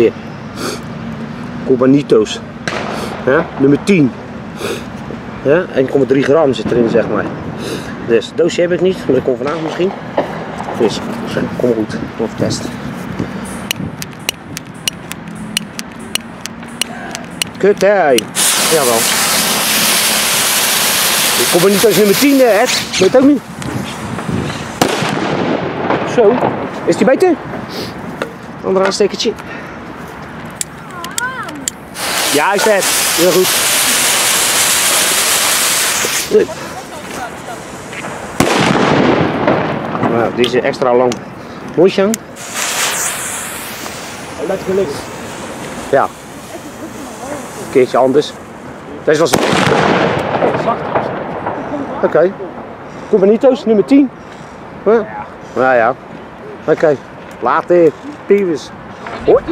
Hier. Cubanitos. Ja, nummer 10. Ja, 1,3 gram zit erin, zeg maar. Dus het doosje heb ik niet, maar dat komt vanavond misschien. Dus, kom maar goed, nog test. Kut, hè? Jawel. Cubanitos nummer 10, hè? Weet je het ook niet? Zo, is die beter? Ander aanstekertje. Ja, is vet. Heel goed. Nou, die is extra lang. Mooi zo. Lekker links. Ja. Een keertje anders. Deze was het. Oké. Cubanitos, nummer 10. Ja. Nou ja. Oké. Later. Pievers. Hoi.